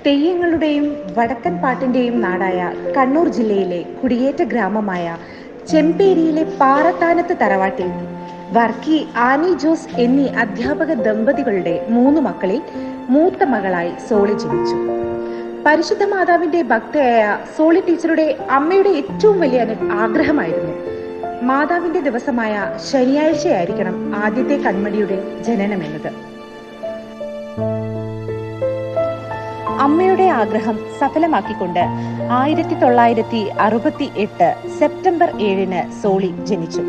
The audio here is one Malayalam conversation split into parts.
തെയ്യങ്ങളുടെയും വടക്കൻ പാട്ടിന്റെയും നാടായ കണ്ണൂർ ജില്ലയിലെ കുടിയേറ്റ ഗ്രാമമായ ചെമ്പേരിയിലെ പാറത്താനത്ത് തറവാട്ടിൽ വർക്കി, ആനി ജോസ് എന്നീ അധ്യാപക ദമ്പതികളുടെ 3 മക്കളിൽ മൂത്ത മകളായി സോളി ജനിച്ചു. പരിശുദ്ധ മാതാവിന്റെ ഭക്തയായ സോളി ടീച്ചറുടെ അമ്മയുടെ ഏറ്റവും വലിയ ആഗ്രഹമായിരുന്നു മാതാവിന്റെ ദിവസമായ ശനിയാഴ്ചയായിരിക്കണം ആദ്യത്തെ കൺമണിയുടെ ജനനമെന്നത്. അമ്മയുടെ ആഗ്രഹം സഫലമാക്കിക്കൊണ്ട് 1968 സെപ്റ്റംബർ 7 സോളി ജനിച്ചു.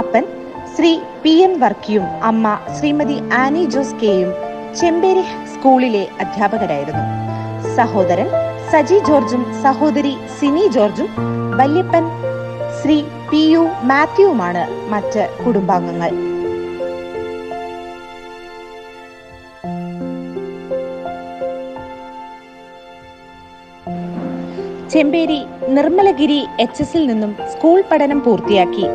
അപ്പൻ ശ്രീ PM വർക്കിയും അമ്മ ശ്രീമതി ആനി ജോസ് കെയും ചെമ്പേരി സ്കൂളിലെ അധ്യാപകരായിരുന്നു. സഹോദരൻ സജി ജോർജും സഹോദരി സിനി ജോർജും വല്യപ്പൻ ശ്രീ PU മാത്യുവുമാണ് മറ്റ് കുടുംബാംഗങ്ങൾ. ചെമ്പേരി നിർമ്മലഗിരി HSൽ നിന്നും സ്കൂൾ പഠനം പൂർത്തിയാക്കി.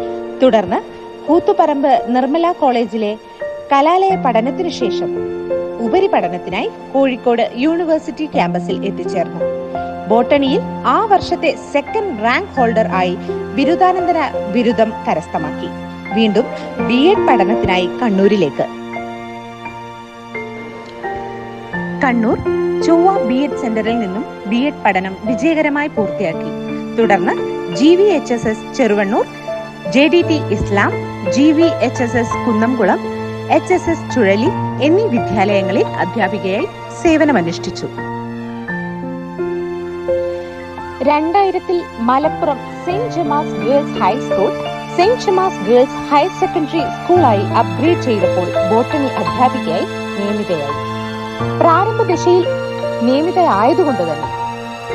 തുടർന്ന് കൂത്തുപറമ്പ് നിർമ്മല കോളേജിലെ കലാലയ പഠനത്തിനു ശേഷം ഉപരിപഠനത്തിനായി കോഴിക്കോട് യൂണിവേഴ്സിറ്റി ക്യാമ്പസിൽ എത്തിച്ചേർന്നു. ബോട്ടണിയിൽ ആ വർഷത്തെ സെക്കൻഡ് റാങ്ക് ഹോൾഡർ ആയി ബിരുദാനന്തര ബിരുദം കരസ്ഥമാക്കി. വീണ്ടും BEd പഠനത്തിനായി കണ്ണൂരിലേക്ക്. കണ്ണൂർ ചൊവ്വ BEd സെന്ററിൽ നിന്നും BEd പഠനം വിജയകരമായി പൂർത്തിയാക്കി. തുടർന്ന് GVHSS ചെറുവണ്ണൂർ, JDT ഇസ്ലാം, GVHSS കുന്നംകുളം, HSS ചുഴലി എന്നീ വിദ്യാലയങ്ങളിൽ അധ്യാപികയായി സേവനമനുഷ്ഠിച്ചു. 2000 Malappuram Saint Gemma's Girls High School Saint Gemma's Girls Higher Secondary സ്കൂളായി അപ്ഗ്രേഡ് ചെയ്തപ്പോൾ ബോട്ടണി അധ്യാപികയായി നിയമിതയായി. പ്രാരംഭ ദശയിൽ നിയമിതയായതുകൊണ്ട് തന്നെ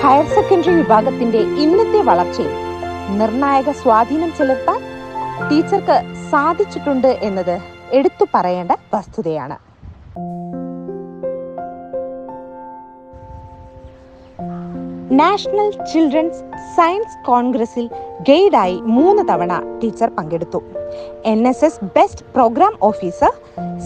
ഹയർ സെക്കൻഡറി വിഭാഗത്തിന്റെ ഇന്നത്തെ വളർച്ചയിൽ നിർണായക സ്വാധീനം ചെലുത്താൻ ടീച്ചർക്ക് സാധിച്ചിട്ടുണ്ട് എന്നത് എടുത്തു പറയേണ്ട വസ്തുതയാണ്. നാഷണൽ ചിൽഡ്രൻസ് സയൻസ് കോൺഗ്രസിൽ ഗൈഡായി 3 തവണ ടീച്ചർ പങ്കെടുത്തു. NSS ബെസ്റ്റ് പ്രോഗ്രാം ഓഫീസർ,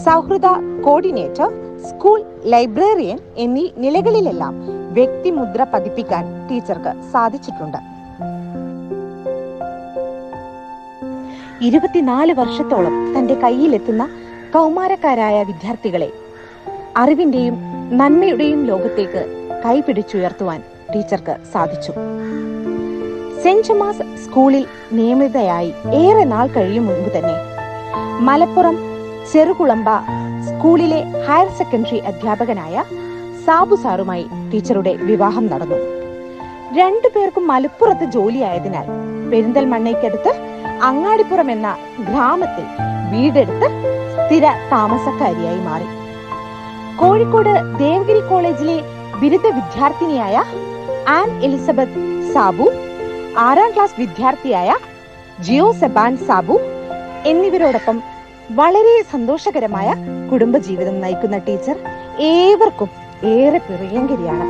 സൗഹൃദ കോർഡിനേറ്റർ, സ്കൂൾ ലൈബ്രറിയൻ എന്നീ നിലകളിലെല്ലാം വ്യക്തിമുദ്ര പതിപ്പിക്കാൻ ടീച്ചർക്ക് സാധിച്ചിട്ടുണ്ട്. 24 വർഷത്തോളം തന്റെ കയ്യിലെത്തുന്ന കൗമാരക്കാരായ വിദ്യാർത്ഥികളെ അറിവിന്റെയും നന്മയുടെയും ലോകത്തേക്ക് കൈപിടിച്ചുയർത്തുവാൻ ടീച്ചർക്ക് സാധിച്ചു. സെന്റ് ജമാസ് സ്കൂളിൽ നിയമിതയായി ഏറെ നാൾ കഴിയും മുൻപ് തന്നെ മലപ്പുറം ചെറുകുളമ്പ സ്കൂളിലെ ഹയർ സെക്കൻഡറി അധ്യാപകനായ സാബു സാറുമായി ടീച്ചറുടെ വിവാഹം നടന്നു. 2 പേർക്കും മലപ്പുറത്ത് ജോലിയായതിനാൽ പെരിന്തൽമണ്ണയ്ക്കടുത്ത് അങ്ങാടിപ്പുറം എന്ന ഗ്രാമത്തിൽ വീടെടുത്ത് സ്ഥിര താമസക്കാരിയായി മാറി. കോഴിക്കോട് ദേവഗിരി കോളേജിലെ ബിരുദ വിദ്യാർത്ഥിനിയായ ആൻ എലിസബത്ത് സാബു, 6ാം ക്ലാസ് വിദ്യാർത്ഥിയായ ജിയോ സെബാൻ സാബു എന്നിവരോടൊപ്പം വളരെ സന്തോഷകരമായ കുടുംബജീവിതം നയിക്കുന്ന ടീച്ചർ ഏവർക്കും ഏറെ പ്രിയങ്കരിയാണ്.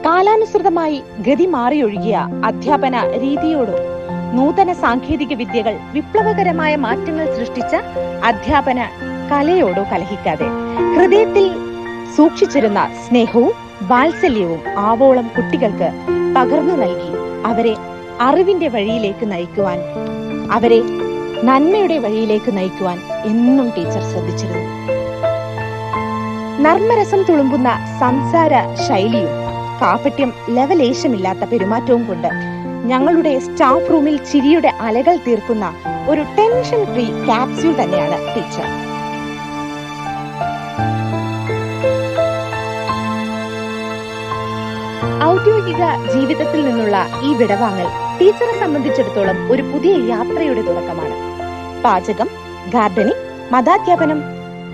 കാലാനുസൃതമായി ഗതി മാറിയൊഴുകിയ അധ്യാപന രീതിയോടും നൂതന സാങ്കേതിക വിദ്യകൾ വിപ്ലവകരമായ മാറ്റങ്ങൾ സൃഷ്ടിച്ച അധ്യാപന കലയോടോ കലഹിക്കാതെ ഹൃദയത്തിൽ സൂക്ഷിച്ചിരുന്ന സ്നേഹവും വാത്സല്യവും ആവോളം കുട്ടികൾക്ക് പകർന്നു നൽകി അവരെ അറിവിന്റെ വഴിയിലേക്ക് നയിക്കുവാൻ, അവരെ നന്മയുടെ വഴിയിലേക്ക് നയിക്കുവാൻ എന്നും ടീച്ചർ ശ്രദ്ധിച്ചിരുന്നു. നർമ്മരസം തുളുമ്പുന്ന സംസാര ശൈലിയും കാപട്യം ലവലേശമില്ലാത്ത പെരുമാറ്റവും കൊണ്ട് ഞങ്ങളുടെ സ്റ്റാഫ് റൂമിൽ ചിരിയുടെ അലകൾ തീർക്കുന്ന ഒരു ടെൻഷൻ ഫ്രീ ക്യാപ്സ്യൂൾ തന്നെയാണ് ടീച്ചർ. ഔദ്യോഗിക ജീവിതത്തിൽ നിന്നുള്ള ഈ വിടവാങ്ങൽ ടീച്ചറെ സംബന്ധിച്ചിടത്തോളം ഒരു പുതിയ യാത്രയുടെ തുടക്കമാണ്. പാചകം, ഗാർഡനിങ്, മതാധ്യാപനം,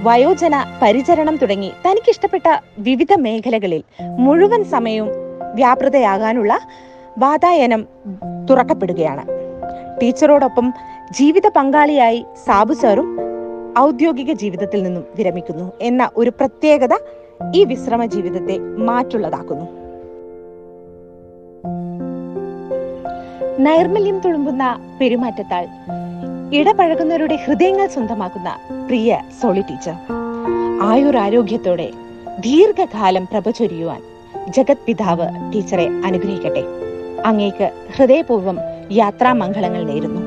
വയോജന പരിചരണം തുടങ്ങി തനിക്കിഷ്ടപ്പെട്ട വിവിധ മേഖലകളിൽ മുഴുവൻ സമയവും വ്യാപൃതയാകാനുള്ള വാതായനം തുറക്കപ്പെടുകയാണ്. ടീച്ചറോടൊപ്പം ജീവിത പങ്കാളിയായി സാബു സാറും ഔദ്യോഗിക ജീവിതത്തിൽ നിന്നും വിരമിക്കുന്നു എന്ന ഒരു പ്രത്യേകത ഈ വിശ്രമ ജീവിതത്തെ മാറ്റുള്ളതാക്കുന്നു. നൈർമല്യം തുളുമ്പുന്ന പെരുമാറ്റത്താൽ ഇടപഴകുന്നവരുടെ ഹൃദയങ്ങൾ സ്വന്തമാക്കുന്ന പ്രിയ സോളി ടീച്ചർ, ആയുരാരോഗ്യത്തോടെ ദീർഘകാലം പ്രഭ ചൊരിയുവാൻ ജഗത് പിതാവ് ടീച്ചറെ അനുഗ്രഹിക്കട്ടെ. അങ്ങേക്ക് ഹൃദയപൂർവ്വം യാത്രാമംഗളങ്ങൾ നേരുന്നു.